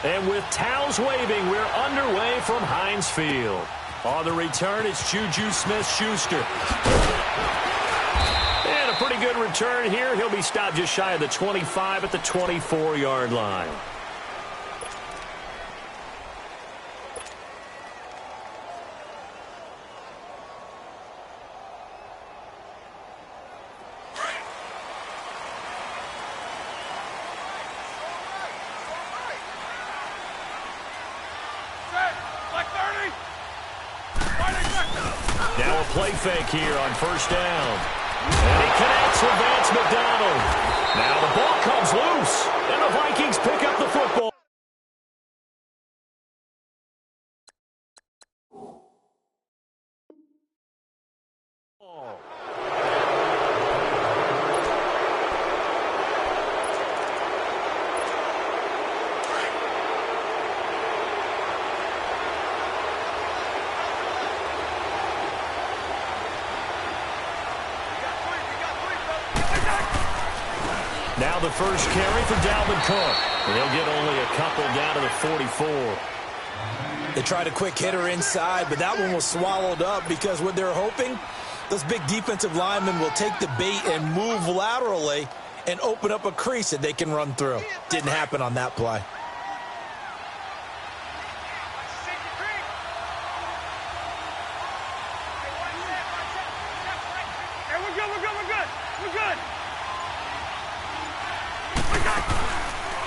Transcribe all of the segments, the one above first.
And with towels waving, we're underway from Heinz Field. On the return, it's Juju Smith-Schuster. And a pretty good return here. He'll be stopped just shy of the 25 at the 24-yard line. Now a play fake here on first down. And he connects with Vance McDonald. Now the ball comes loose, and the Vikings pick up the football. Now the first carry for Dalvin Cook. And he'll get only a couple down to the 44. They tried a quick hitter inside, but that one was swallowed up because what they're hoping, those big defensive linemen will take the bait and move laterally and open up a crease that they can run through. Didn't happen on that play.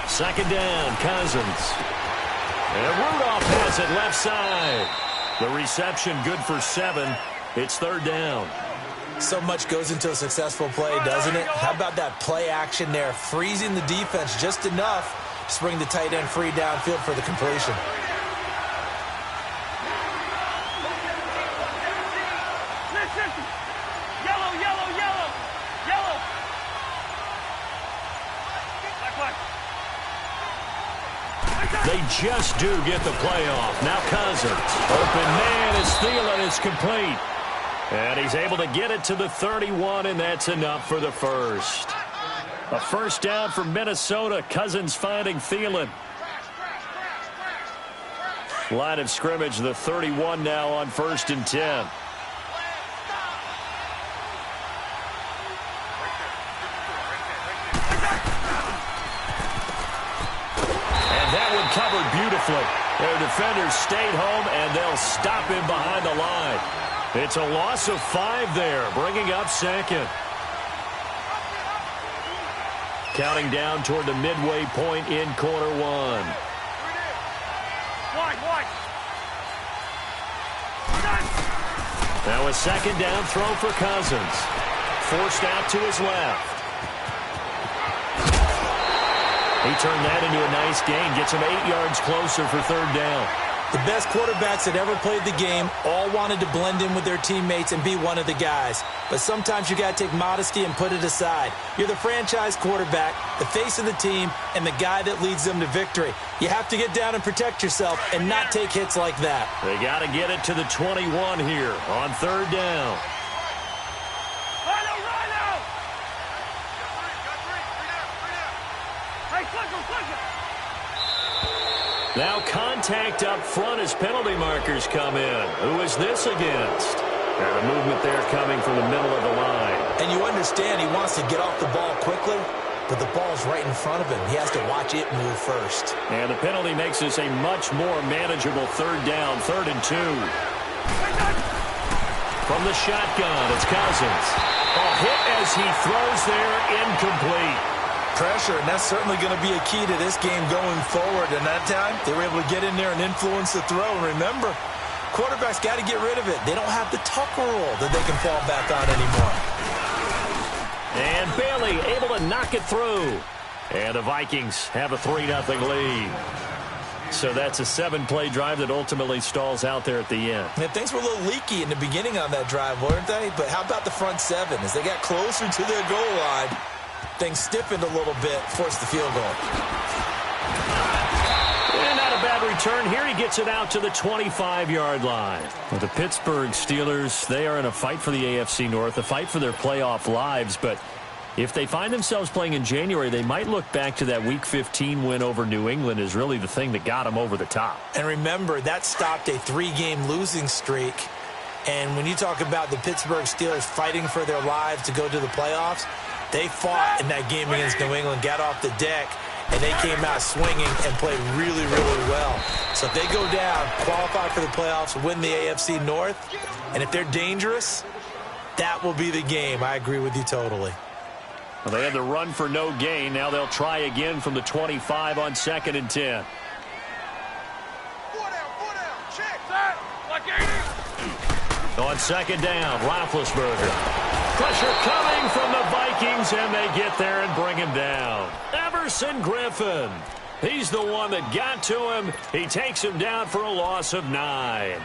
Second down, Cousins. And Rudolph has it left side. The reception good for 7. It's third down. So much goes into a successful play, doesn't it? How about that play action there? Freezing the defense just enough to bring the tight end free downfield for the completion. They just do get the playoff. Now Cousins. Open man as Thielen is complete. And he's able to get it to the 31, and that's enough for the first. A first down for Minnesota. Cousins finding Thielen. Line of scrimmage, the 31 now on 1st and 10. Covered beautifully. Their defenders stayed home, and they'll stop him behind the line. It's a loss of 5 there, bringing up second. Counting down toward the midway point in quarter 1. Now a second down throw for Cousins. Forced out to his left. He turned that into a nice gain. Gets him 8 yards closer for third down. The best quarterbacks that ever played the game all wanted to blend in with their teammates and be one of the guys. But sometimes you got to take modesty and put it aside. You're the franchise quarterback, the face of the team, and the guy that leads them to victory. You have to get down and protect yourself and not take hits like that. They got to get it to the 21 here on third down. Now contact up front as penalty markers come in. Who is this against? And the movement there coming from the middle of the line. And you understand he wants to get off the ball quickly, but the ball's right in front of him. He has to watch it move first. And the penalty makes this a much more manageable third down, 3rd and 2. From the shotgun, it's Cousins. A hit as he throws there, incomplete. Pressure, and that's certainly going to be a key to this game going forward. And that time, they were able to get in there and influence the throw. And remember, quarterbacks got to get rid of it. They don't have the Tucker rule that they can fall back on anymore. And Bailey able to knock it through. And the Vikings have a 3-0 lead. So that's a 7-play drive that ultimately stalls out there at the end. And things were a little leaky in the beginning on that drive, weren't they? But how about the front 7? As they got closer to their goal line, things stiffened a little bit, forced the field goal. And not a bad return here. He gets it out to the 25-yard line. Well, the Pittsburgh Steelers, they are in a fight for the AFC North, a fight for their playoff lives, but If they find themselves playing in January, they might look back to that Week 15 win over New England as really the thing that got them over the top. And remember, that stopped a 3-game losing streak. And when you talk about the Pittsburgh Steelers fighting for their lives to go to the playoffs, they fought in that game against New England, got off the deck, and they came out swinging and played really, really well. So if they go down, qualify for the playoffs, win the AFC North, and if they're dangerous, that will be the game. I agree with you totally. Well, they had the run for no gain. Now they'll try again from the 25 on 2nd and 10. Check that. Like 80. On 2nd down, Roethlisberger. Pressure coming from the Vikings, and they get there and bring him down. Everson Griffin. He's the one that got to him. He takes him down for a loss of 9.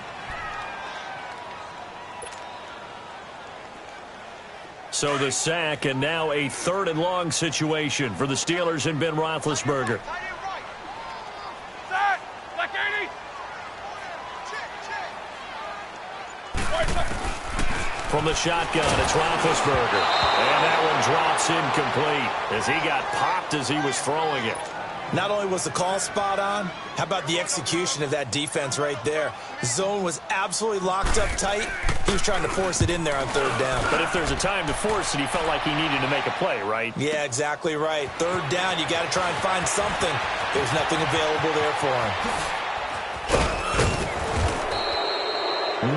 So the sack, and now a 3rd and long situation for the Steelers and Ben Roethlisberger. From the shotgun, it's Roethlisberger. And that one drops incomplete as he got popped as he was throwing it. Not only was the call spot on, how about the execution of that defense right there? The zone was absolutely locked up tight. He was trying to force it in there on 3rd down. But if there's a time to force it, he felt like he needed to make a play, right? Yeah, exactly right. 3rd down, you got to try and find something. There's nothing available there for him.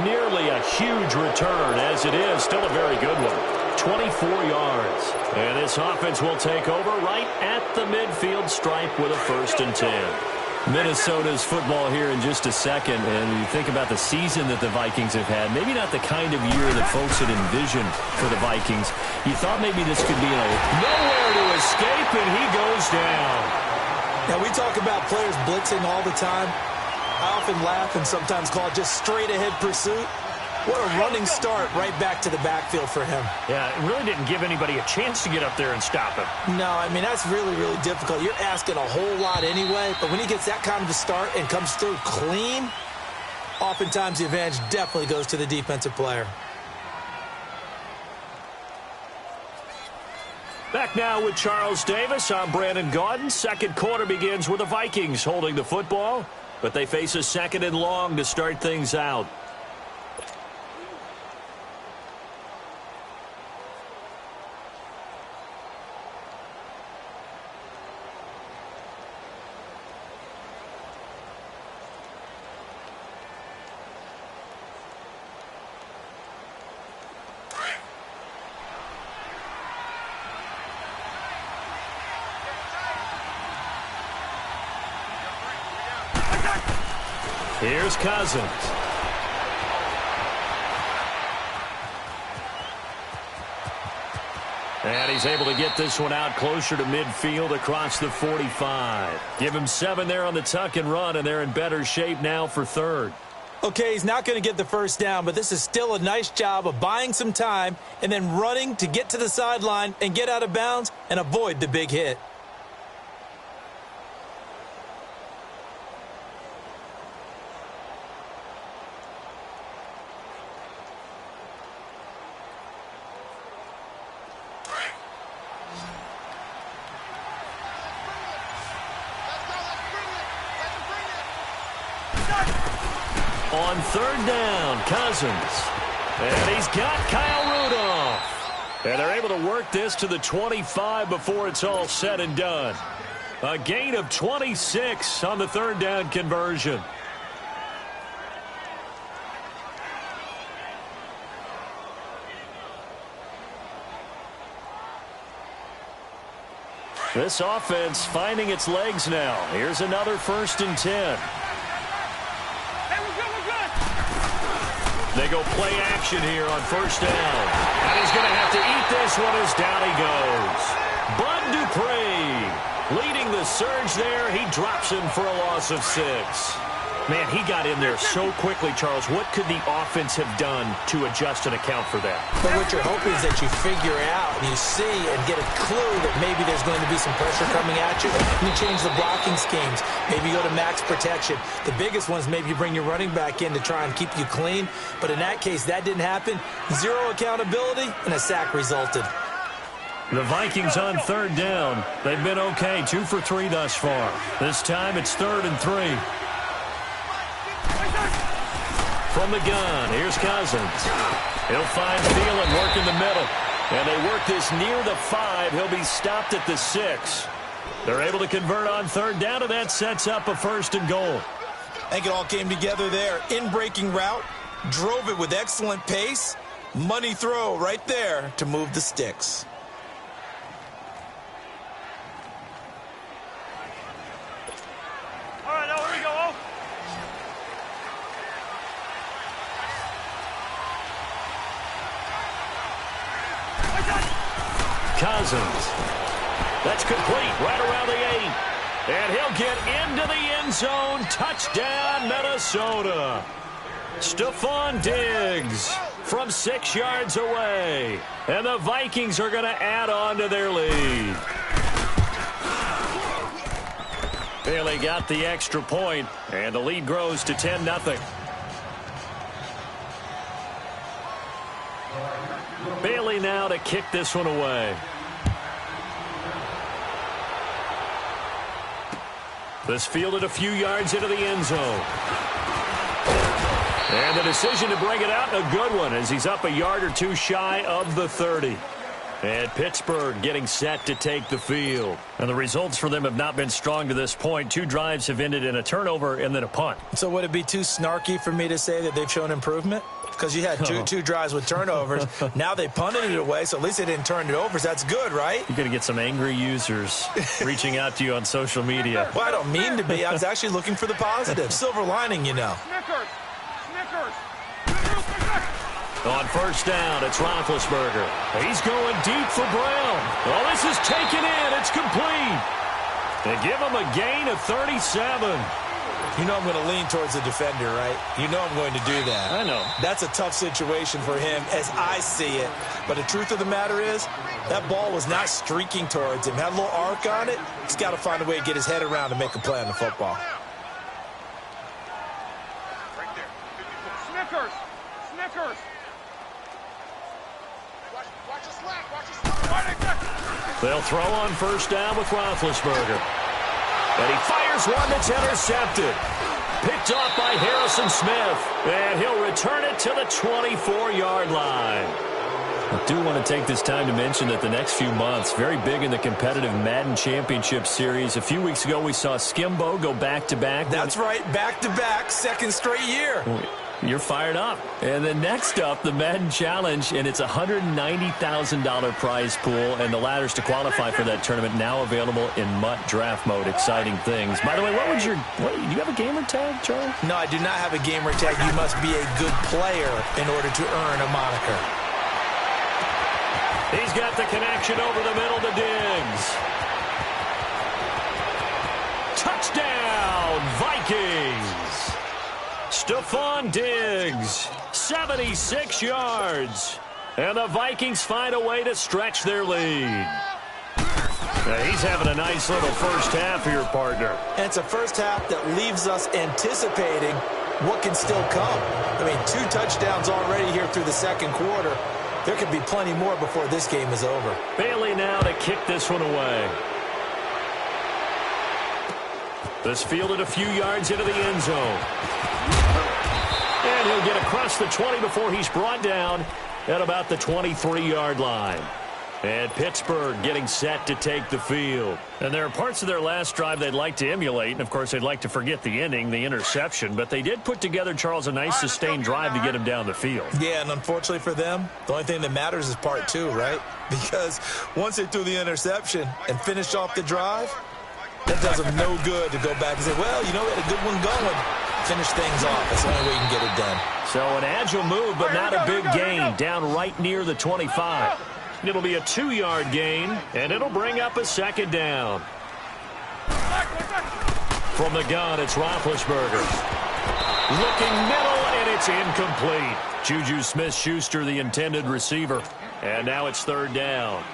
Nearly a huge return, as it is. Still a very good one. 24 yards. And this offense will take over right at the midfield stripe with a 1st and 10. Minnesota's football here in just a second. And you think about the season that the Vikings have had. Maybe not the kind of year that folks had envisioned for the Vikings. You thought maybe this could be nowhere to escape, and he goes down. Now, we talk about players blitzing all the time. I often laugh and sometimes call it just straight-ahead pursuit. What a running start right back to the backfield for him. Yeah, it really didn't give anybody a chance to get up there and stop him. No, I mean, that's really, really difficult. You're asking a whole lot anyway, but when he gets that kind of a start and comes through clean, oftentimes the advantage definitely goes to the defensive player. Back now with Charles Davis. I'm Brandon Gaudin. 2nd quarter begins with the Vikings holding the football, but they face a 2nd and long to start things out. Here's Cousins. And he's able to get this one out closer to midfield across the 45. Give him 7 there on the tuck and run, and they're in better shape now for 3rd. Okay, he's not going to get the 1st down, but this is still a nice job of buying some time and then running to get to the sideline and get out of bounds and avoid the big hit. On 3rd down, Cousins. And he's got Kyle Rudolph. And they're able to work this to the 25 before it's all said and done. A gain of 26 on the 3rd down conversion. This offense finding its legs now. Here's another 1st and 10. They go play action here on 1st down. And he's going to have to eat this one as down he goes. Bud Dupree leading the surge there. He drops him for a loss of 6. Man, he got in there so quickly, Charles. What could the offense have done to adjust and account for that? But what you're hoping is that you figure out and you see and get a clue that maybe there's going to be some pressure coming at you. And you change the blocking schemes. Maybe you go to max protection. The biggest one is maybe you bring your running back in to try and keep you clean. But in that case, that didn't happen. 0 accountability, and a sack resulted. The Vikings on third down. They've been okay, 2 for 3 thus far. This time it's 3rd and 3. From the gun, here's Cousins. He'll find Thielen, work in the middle. And they work this near the 5. He'll be stopped at the 6. They're able to convert on third down, and that sets up a 1st and goal. I think it all came together there. In-breaking route, drove it with excellent pace. Money throw right there to move the sticks. All right, now here we go. Cousins. That's complete right around the 8. And he'll get into the end zone. Touchdown, Minnesota. Stephon Diggs from 6 yards away. And the Vikings are going to add on to their lead. Bailey got the extra point, and the lead grows to 10-0. Bailey now to kick this one away. This fielded a few yards into the end zone. And the decision to bring it out, a good one, as he's up a yard or 2 shy of the 30. And Pittsburgh getting set to take the field. And the results for them have not been strong to this point. 2 drives have ended in a turnover and then a punt. So would it be too snarky for me to say that they've shown improvement? Because you had two drives with turnovers. Now they punted it away, so at least they didn't turn it over. So that's good, right? You're going to get some angry users reaching out to you on social media. Well, I don't mean to be. I was actually looking for the positive. Silver lining, you know. Snickers. Snickers. On first down, it's Roethlisberger. He's going deep for Brown. Oh, this is taken in. It's complete. They give him a gain of 37. You know I'm going to lean towards the defender, right? You know I'm going to do that. I know. That's a tough situation for him as I see it. But the truth of the matter is, that ball was not streaking towards him. Had a little arc on it. He's got to find a way to get his head around and make a play on the football. Right there. Snickers. Snickers. Watch the slack. Watch the slack. They'll throw on first down with Roethlisberger. And he fires one that's intercepted. Picked off by Harrison Smith. And he'll return it to the 24-yard line. I do want to take this time to mention that the next few months, very big in the competitive Madden Championship Series. A few weeks ago, we saw Skimbo go back-to-back. That's right, back-to-back, 2nd straight year. You're fired up. And then next up, the Madden Challenge, and it's a $190,000 prize pool, and the ladders to qualify for that tournament now available in MUT draft mode. Exciting things. By the way, do you have a gamer tag, Charlie? No, I do not have a gamer tag. You must be a good player in order to earn a moniker. He's got the connection over the middle to Diggs. Touchdown, Vikings. Stephon Diggs, 76 yards. And the Vikings find a way to stretch their lead. Now, he's having a nice little first half here, partner. And it's a first half that leaves us anticipating what can still come. I mean, 2 touchdowns already here through the 2nd quarter. There could be plenty more before this game is over. Bailey now to kick this one away. This fielded a few yards into the end zone. And he'll get across the 20 before he's brought down at about the 23-yard line. And Pittsburgh getting set to take the field. And there are parts of their last drive they'd like to emulate. And, of course, they'd like to forget the ending, the interception. But they did put together, Charles, a nice sustained drive to get him down the field. Yeah, and unfortunately for them, the only thing that matters is part 2, right? Because once they threw the interception and finished off the drive, that does them no good to go back and say, well, you know, we had a good one going. Finish things off. That's the only way you can get it done. So an agile move, but not a big gain. Down right near the 25. It'll be a 2-yard gain, and it'll bring up a 2nd down. From the gun, it's Roethlisberger. Looking middle, and it's incomplete. Juju Smith-Schuster, the intended receiver. And now it's 3rd down.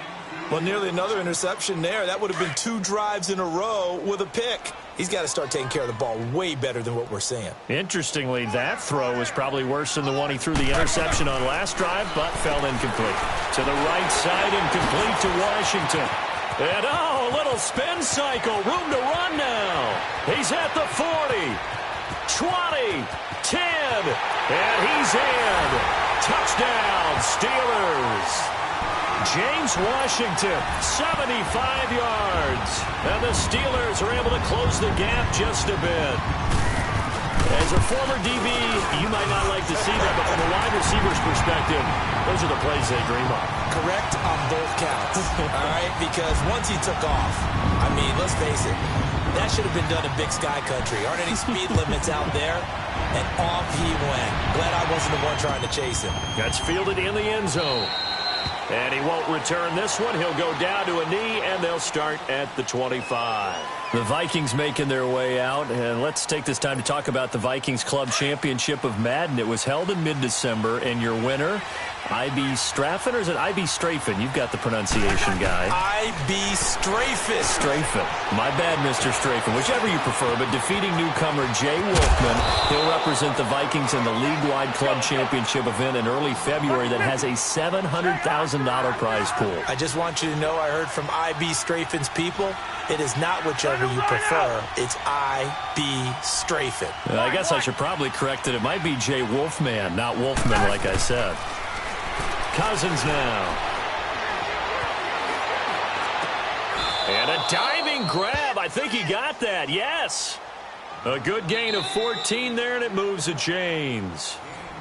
Well, nearly another interception there. That would have been 2 drives in a row with a pick. He's got to start taking care of the ball way better than what we're seeing. Interestingly, that throw was probably worse than the one he threw the interception on last drive, but fell incomplete. To the right side, incomplete to Washington. And, a little spin cycle. Room to run now. He's at the 40, 20, 10, and he's in. Touchdown, Steelers. James Washington, 75 yards. And the Steelers are able to close the gap just a bit. As a former DB, you might not like to see that, but from a wide receiver's perspective, those are the plays they dream of. Correct on both counts, all right? Because once he took off, I mean, let's face it, that should have been done in Big Sky Country. Aren't any speed limits out there? And off he went. Glad I wasn't the one trying to chase him. That's fielded in the end zone. And he won't return this one. He'll go down to a knee, and they'll start at the 25. The Vikings making their way out, and let's take this time to talk about the Vikings Club Championship of Madden. It was held in mid-December, and your winner, I.B. Straffen, or is it I.B. Strafen? You've got the pronunciation guy. I.B. Strafen. Strafen. My bad, Mr. Strafen. Whichever you prefer, but defeating newcomer Jay Wolfman. He'll represent the Vikings in the league-wide club championship event in early February that has a $700,000 prize pool. I just want you to know I heard from I.B. Strafen's people. It is not whichever you prefer. It's I.B. Strafen. I guess I should probably correct it. It might be Jay Wolfman, not Wolfman, like I said. Cousins now. And a diving grab. I think he got that. Yes. A good gain of 14 there, and it moves the chains.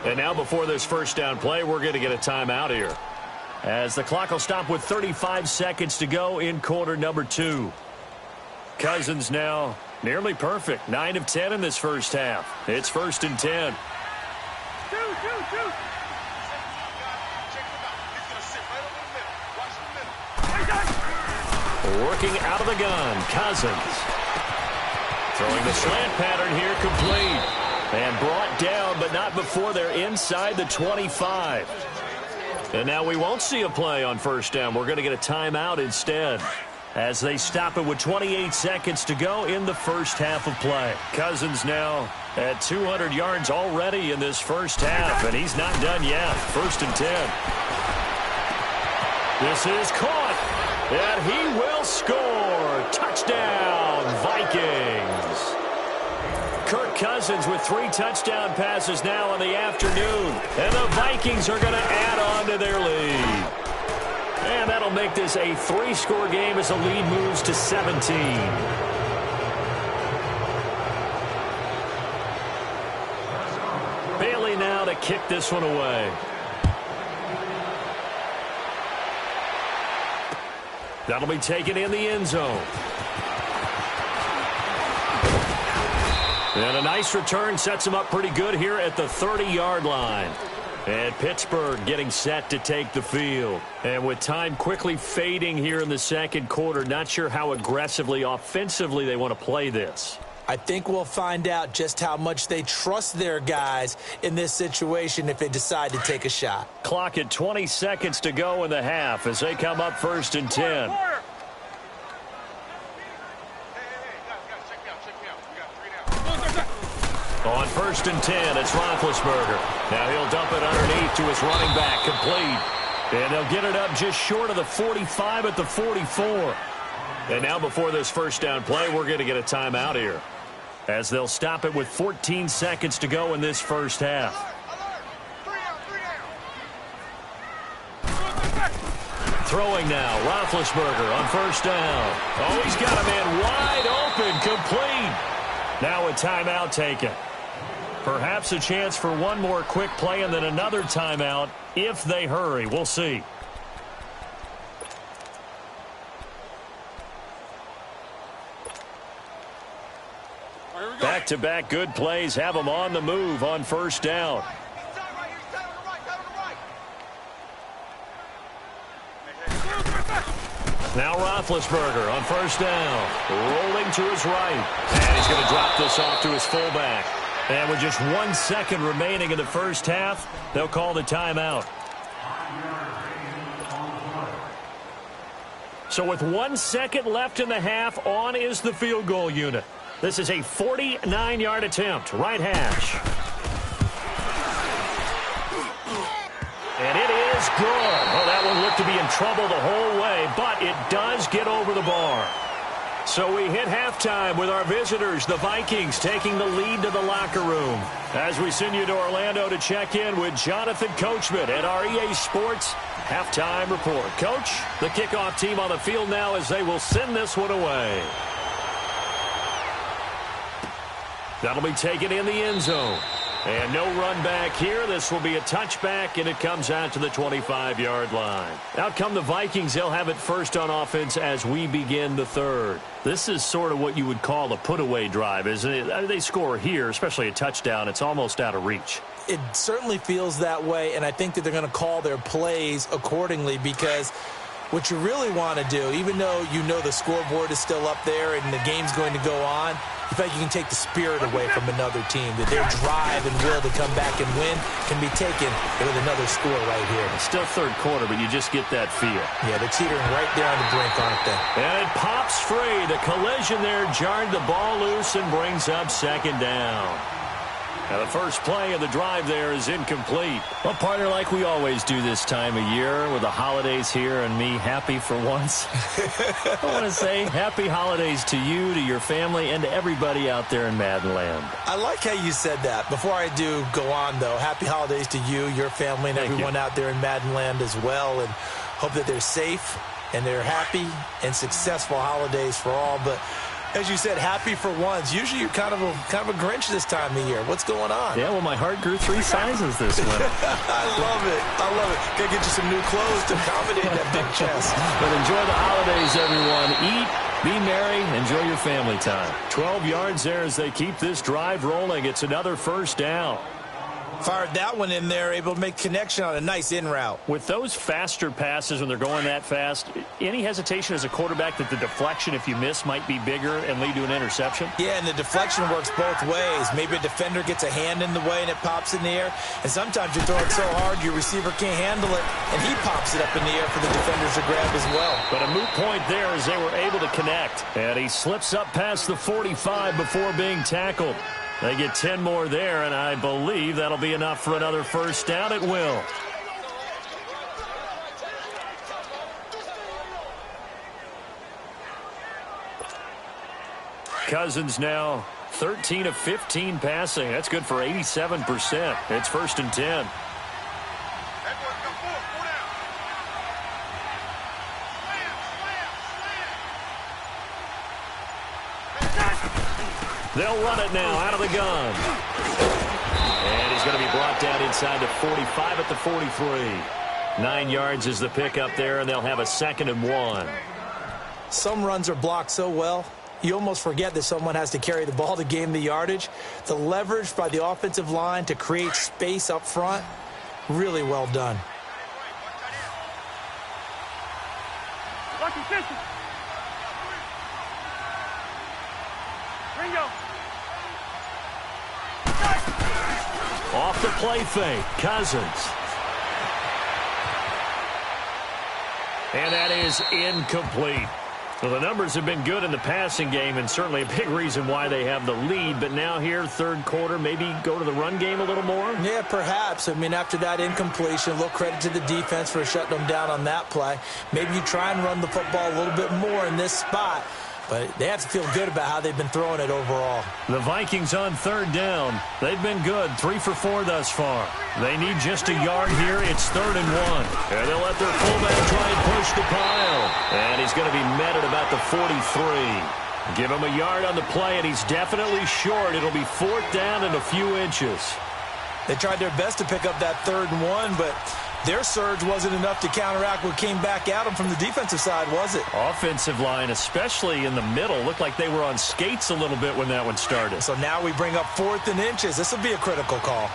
And now before this first down play, we're going to get a timeout here, as the clock will stop with 35 seconds to go in quarter number 2. Cousins now nearly perfect. 9 of 10 in this first half. It's 1st and 10. Working out of the gun, Cousins. Throwing the slant pattern here, complete. And brought down, but not before they're inside the 25. And now we won't see a play on first down. We're going to get a timeout instead, as they stop it with 28 seconds to go in the first half of play. Cousins now at 200 yards already in this first half, and he's not done yet. 1st and 10. This is caught, and he will score. Touchdown, Vikings. Kirk Cousins with 3 touchdown passes now in the afternoon, and the Vikings are going to add on to their lead. And that'll make this a 3-score game as the lead moves to 17. Bailey now to kick this one away. That'll be taken in the end zone. And a nice return sets him up pretty good here at the 30-yard line. And Pittsburgh getting set to take the field. And with time quickly fading here in the second quarter, not sure how aggressively, offensively they want to play this. I think we'll find out just how much they trust their guys in this situation if they decide to take a shot. Clock at 20 seconds to go in the half as they come up 1st and 10. On 1st and 10, it's Roethlisberger. Now he'll dump it underneath to his running back, complete. And they'll get it up just short of the 45 at the 44. And now before this first down play, we're going to get a timeout here, as they'll stop it with 14 seconds to go in this first half. Throwing now, Roethlisberger on 1st down. Oh, he's got a man wide open, complete. Now a timeout taken. Perhaps a chance for one more quick play and then another timeout if they hurry. We'll see. Back-to-back good plays have them on the move on 1st down. Now Roethlisberger on 1st down. Rolling to his right. And he's going to drop this off to his fullback. And with just 1 second remaining in the first half, they'll call the timeout. So with 1 second left in the half, on is the field goal unit. This is a 49-yard attempt, right hash. And it is good. Oh, that one looked to be in trouble the whole way, but it does get over the bar. So we hit halftime with our visitors, the Vikings, taking the lead to the locker room. As we send you to Orlando to check in with Jonathan Coachman at our EA Sports Halftime Report. Coach, the kickoff team on the field now as they will send this one away. That'll be taken in the end zone. And no run back here. This will be a touchback, and it comes out to the 25-yard line. Out come the Vikings. They'll have it first on offense as we begin the third. This is sort of what you would call a put-away drive, isn't it? They score here, especially a touchdown. It's almost out of reach. It certainly feels that way, and I think that they're going to call their plays accordingly because what you really want to do, even though you know the scoreboard is still up there and the game's going to go on, you feel like you can take the spirit away from another team, that their drive and will to come back and win can be taken with another score right here. It's still third quarter, but you just get that feel. Yeah, they're teetering right there on the brink, aren't they? And it pops free. The collision there jarred the ball loose and brings up second down. Now the first play of the drive there is incomplete. Well, partner, like we always do this time of year with the holidays here and me happy for once. I want to say happy holidays to you, to your family, and to everybody out there in Madden Land. I like how you said that. Before I do go on, though, happy holidays to you, your family, and everyone out there in Madden Land as well. And hope that they're safe and they're happy and successful holidays for all. But as you said, happy for once. Usually you're kind of a Grinch this time of year. What's going on? Yeah, well, my heart grew 3 sizes this winter. I love it. I love it. Got to get you some new clothes to accommodate that big chest. But enjoy the holidays, everyone. Eat, be merry, enjoy your family time. 12 yards there as they keep this drive rolling. It's another first down. Fired that one in there, able to make connection on a nice in route. With those faster passes when they're going that fast, any hesitation as a quarterback that the deflection, if you miss, might be bigger and lead to an interception? Yeah, and the deflection works both ways. Maybe a defender gets a hand in the way and it pops in the air. And sometimes you throw it so hard your receiver can't handle it, and he pops it up in the air for the defenders to grab as well. But a moot point there as they were able to connect. And he slips up past the 45 before being tackled. They get 10 more there, and I believe that'll be enough for another first down. It will. Cousins now 13 of 15 passing. That's good for 87%. It's first and 10. They'll run it now out of the gun. And he's going to be brought down inside the 45 at the 43. 9 yards is the pickup there, and they'll have a 2nd and 1. Some runs are blocked so well, you almost forget that someone has to carry the ball to gain the yardage. The leverage by the offensive line to create space up front, really well done. Off the play fake, Cousins. And that is incomplete. Well, the numbers have been good in the passing game and certainly a big reason why they have the lead. But now here, third quarter, maybe go to the run game a little more? Yeah, perhaps. I mean, after that incompletion, a little credit to the defense for shutting them down on that play. Maybe you try and run the football a little bit more in this spot. But they have to feel good about how they've been throwing it overall. The Vikings on third down. They've been good, 3 for 4 thus far. They need just a yard here. It's 3rd and 1. And they'll let their fullback try and push the pile. And he's going to be met at about the 43. Give him a yard on the play, and he's definitely short. It'll be 4th down and a few inches. They tried their best to pick up that 3rd and 1, but their surge wasn't enough to counteract what came back at them from the defensive side, was it? Offensive line, especially in the middle, looked like they were on skates a little bit when that one started. So now we bring up 4th and inches. This will be a critical call.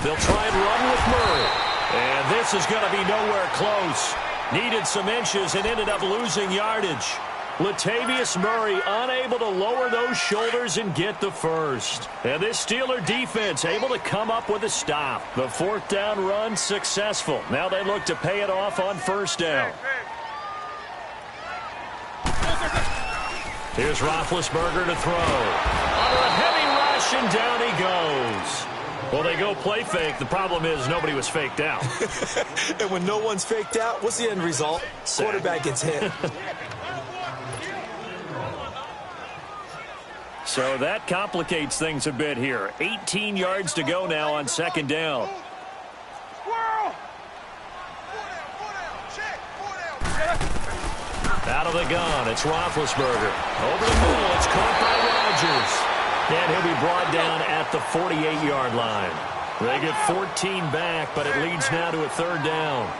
They'll try and run with Murray. And this is going to be nowhere close. Needed some inches and ended up losing yardage. Latavius Murray unable to lower those shoulders and get the first. And this Steeler defense able to come up with a stop. The fourth down run successful. Now they look to pay it off on first down. Here's Roethlisberger to throw. Under a heavy rush, and down he goes. Well, they go play fake. The problem is nobody was faked out. And when no one's faked out, what's the end result? Sack. Quarterback gets hit. So that complicates things a bit here. 18 yards to go now on second down. Out of the gun, it's Roethlisberger. Over the middle, it's caught by Rodgers. And he'll be brought down at the 48-yard line. They get 14 back, but it leads now to a third down.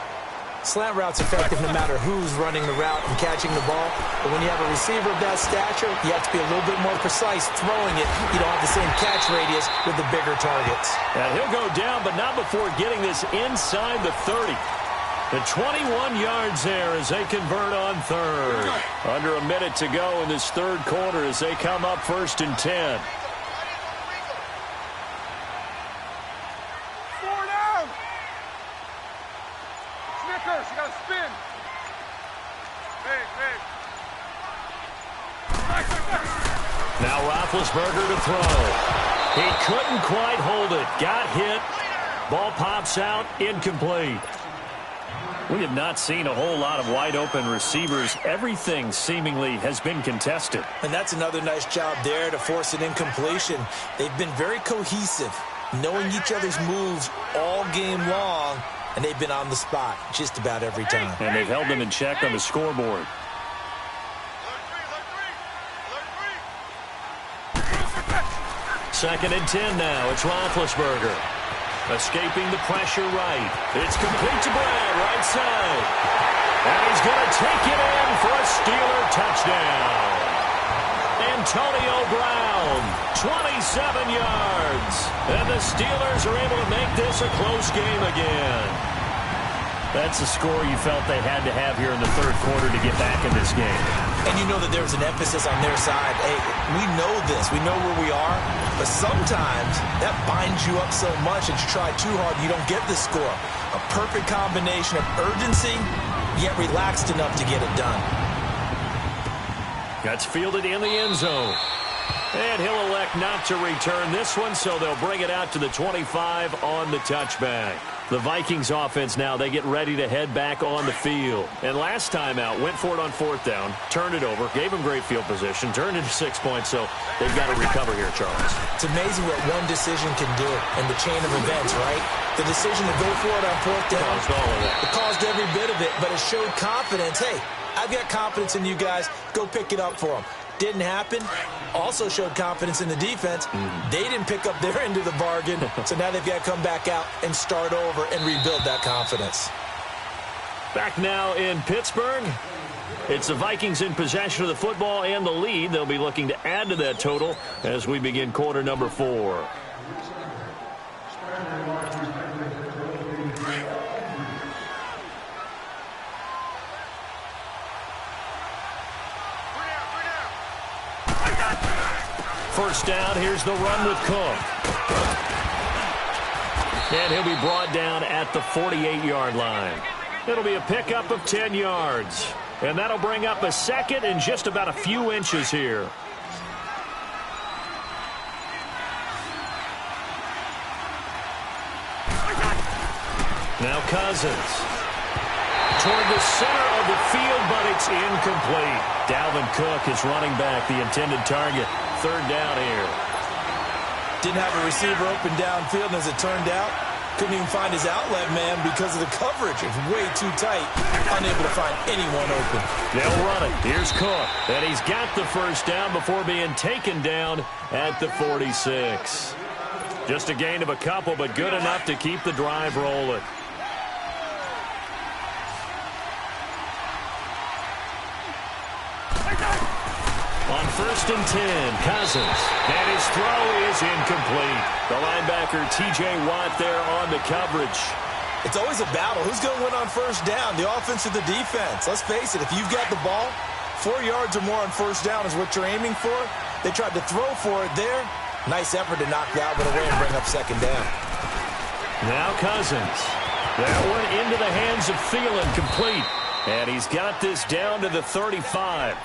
Slant route's effective no matter who's running the route and catching the ball. But when you have a receiver of that stature, you have to be a little bit more precise throwing it. You don't have the same catch radius with the bigger targets. And he'll go down, but not before getting this inside the 30. The 21 yards there as they convert on third. Under a minute to go in this third quarter as they come up first and 10. You got to spin. Big. Now Roethlisberger to throw. He couldn't quite hold it. Got hit. Ball pops out. Incomplete. We have not seen a whole lot of wide-open receivers. Everything seemingly has been contested. And that's another nice job there to force an incompletion. They've been very cohesive, knowing each other's moves all game long, and they've been on the spot just about every time. And they've held them in check on the scoreboard. Second and 10 now. It's Roethlisberger. Escaping the pressure right. It's complete to Brown, right side. And he's going to take it in for a Steeler touchdown. Antonio Brown, 27 yards. And the Steelers are able to make this a close game again. That's the score you felt they had to have here in the third quarter to get back in this game. And you know that there's an emphasis on their side. Hey, we know this. We know where we are. But sometimes that binds you up so much that you try too hard, you don't get the score. A perfect combination of urgency, yet relaxed enough to get it done. That's fielded in the end zone. And he'll elect not to return this one, so they'll bring it out to the 25 on the touchback. The Vikings offense now, they get ready to head back on the field. And last time out, went for it on fourth down, turned it over, gave them great field position, turned it to 6 points, so they've got to recover here, Charles. It's amazing what one decision can do in the chain of events, right? The decision to go for it on fourth down. Caused all of that. It caused every bit of it, but it showed confidence. Hey, I've got confidence in you guys. Go pick it up for them. Didn't happen. Also showed confidence in the defense. They didn't pick up their end of the bargain, so now they've got to come back out and start over and rebuild that confidence. Back now in Pittsburgh. It's the Vikings in possession of the football and the lead. They'll be looking to add to that total as we begin quarter number 4. First down, here's the run with Cook. And he'll be brought down at the 48-yard line. It'll be a pickup of 10 yards. And that'll bring up a second and just about a few inches here. Now Cousins. Toward the center of the field, but it's incomplete. Dalvin Cook is running back, the intended target. Third down here. Didn't have a receiver open downfield, and as it turned out, couldn't even find his outlet man because of the coverage. It's way too tight. Unable to find anyone open. They'll run it. Here's Cook. And he's got the first down before being taken down at the 46. Just a gain of a couple, but good enough to keep the drive rolling. On first and 10, Cousins. And his throw is incomplete. The linebacker, T.J. Watt, there on the coverage. It's always a battle. Who's going to win on first down, the offense or the defense? Let's face it, if you've got the ball, 4 yards or more on first down is what you're aiming for. They tried to throw for it there. Nice effort to knock that one away and bring up second down. Now Cousins. That one into the hands of Thielen, complete. And he's got this down to the 35.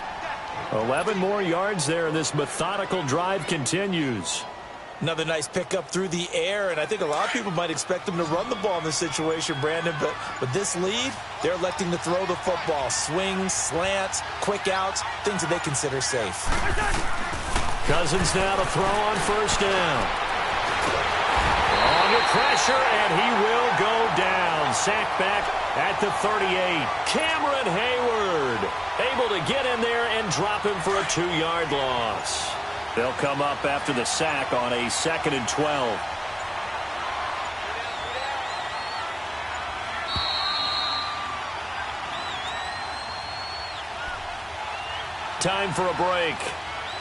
11 more yards there, and this methodical drive continues. Another nice pickup through the air, and I think a lot of people might expect them to run the ball in this situation, Brandon, but with this lead, they're electing to throw the football. Swings, slants, quick outs, things that they consider safe. Cousins now to throw on first down. Under pressure, and he will go down. Sacked back at the 38. Cameron Hayward able to get in there and drop him for a 2-yard loss. They'll come up after the sack on a 2nd and 12. Time for a break.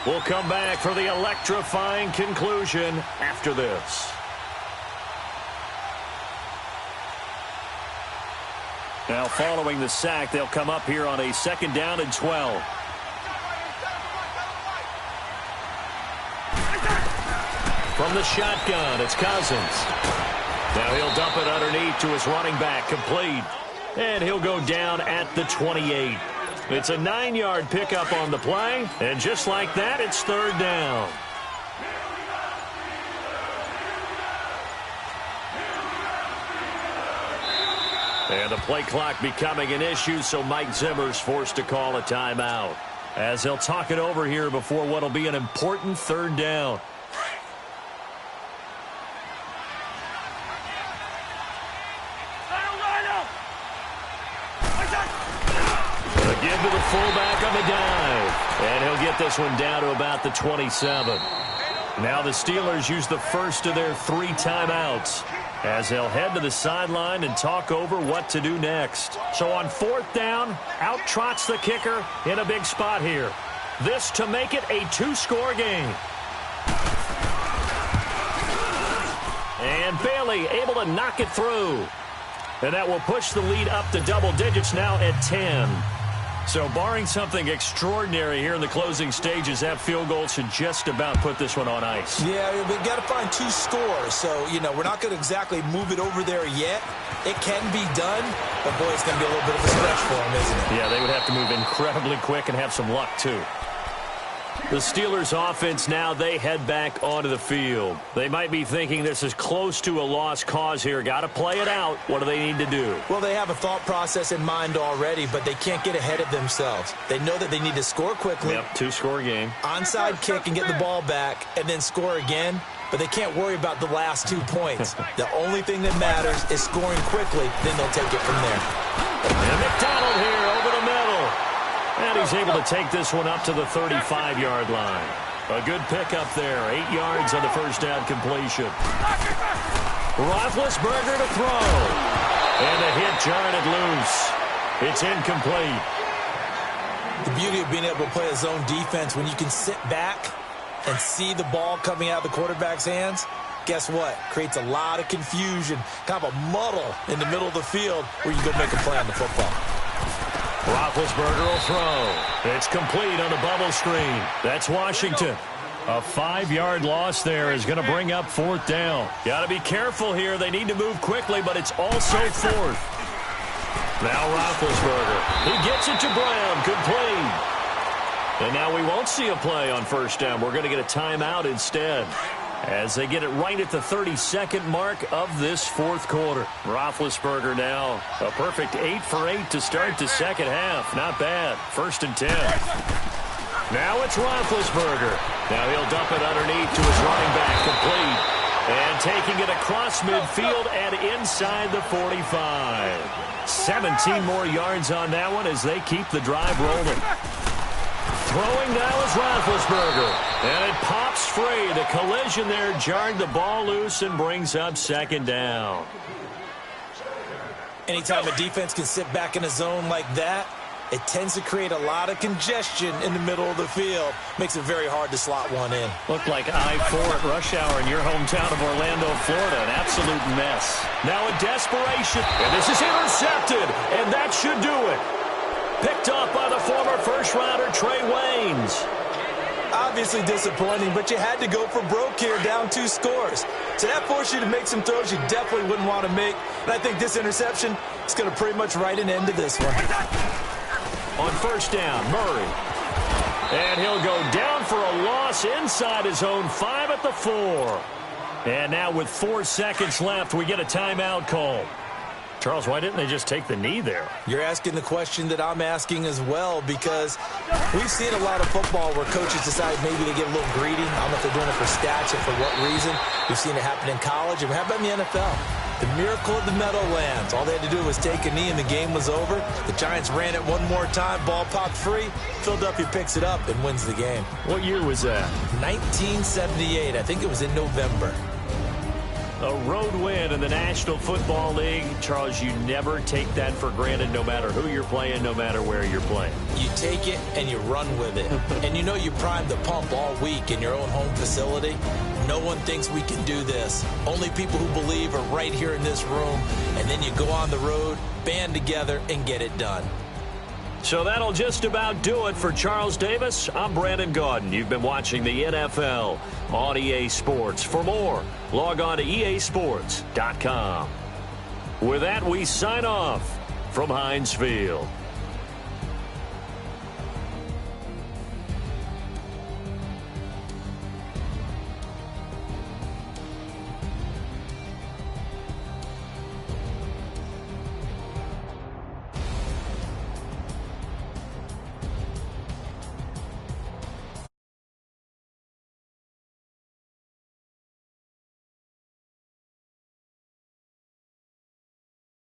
We'll come back for the electrifying conclusion after this. Now following the sack, they'll come up here on a 2nd down and 12. From the shotgun, it's Cousins. Now he'll dump it underneath to his running back, complete. And he'll go down at the 28. It's a 9-yard pickup on the play, and just like that, it's 3rd down. And the play clock becoming an issue, so Mike Zimmer's forced to call a timeout, as they'll talk it over here before what'll be an important 3rd down. Again to the fullback on the dive. And he'll get this one down to about the 27. Now the Steelers use the first of their 3 timeouts, as they'll head to the sideline and talk over what to do next. So on 4th down, out trots the kicker in a big spot here. This to make it a 2-score game. And Bailey able to knock it through. And that will push the lead up to double digits now at 10. So barring something extraordinary here in the closing stages, that field goal should just about put this one on ice. Yeah, we've got to find 2 scores. So, we're not going to exactly move it over there yet. It can be done, but, boy, it's going to be a little bit of a stretch for them, isn't it? Yeah, they would have to move incredibly quick and have some luck, too. The Steelers offense now, they head back onto the field. They might be thinking this is close to a lost cause here. Got to play it out. What do they need to do? Well, they have a thought process in mind already, but they can't get ahead of themselves. They know that they need to score quickly. Yep, 2-score game. Onside kick and get the ball back and then score again. But they can't worry about the last 2 points. The only thing that matters is scoring quickly. Then they'll take it from there. And McDonald here over the middle. And he's able to take this one up to the 35-yard line. A good pickup there. 8 yards on the first down completion. Roethlisberger to throw. And the hit jarred it loose. It's incomplete. The beauty of being able to play a zone defense, when you can sit back and see the ball coming out of the quarterback's hands, guess what? Creates a lot of confusion, kind of a muddle in the middle of the field where you go make a play on the football. Roethlisberger will throw. It's complete on the bubble screen. That's Washington. A 5-yard loss there is going to bring up 4th down. Got to be careful here. They need to move quickly, but it's also 4th. Now Roethlisberger. He gets it to Brown. Complete. And now we won't see a play on first down. We're going to get a timeout instead, as they get it right at the 32nd mark of this 4th quarter. Roethlisberger now a perfect 8 for 8 to start the second half. Not bad. 1st and 10. Now it's Roethlisberger. Now he'll dump it underneath to his running back, complete. And taking it across midfield and inside the 45. 17 more yards on that one as they keep the drive rolling. Throwing now is Roethlisberger. And it pops free. The collision there jarred the ball loose and brings up 2nd down. Anytime a defense can sit back in a zone like that, it tends to create a lot of congestion in the middle of the field. Makes it very hard to slot one in. Looked like I-4 at rush hour in your hometown of Orlando, Florida. An absolute mess. Now a desperation. And this is intercepted. And that should do it. Picked off by the former first first-rounder Trey Waynes. Obviously disappointing, but you had to go for broke here, down 2 scores. So that forced you to make some throws you definitely wouldn't want to make. And I think this interception is going to pretty much write an end to this one. On first down, Murray. And he'll go down for a loss inside his own 5 at the 4. And now with 4 seconds left, we get a timeout call. Charles, why didn't they just take the knee there? You're asking the question that I'm asking as well, because we've seen a lot of football where coaches decide maybe they get a little greedy. I don't know if they're doing it for stats or for what reason. We've seen it happen in college, and how about in the NFL? The miracle of the Meadowlands. All they had to do was take a knee, and the game was over. The Giants ran it one more time. Ball popped free. Philadelphia picks it up and wins the game. What year was that? 1978. I think it was in November. A road win in the National Football League. Charles, you never take that for granted, no matter who you're playing, no matter where you're playing. You take it and you run with it. And you know you primed the pump all week in your own home facility. No one thinks we can do this. Only people who believe are right here in this room. And then you go on the road, band together, and get it done. So that'll just about do it for Charles Davis. I'm Brandon Gaudin. You've been watching the NFL on EA Sports. For more, log on to easports.com. With that, we sign off from Heinz Field.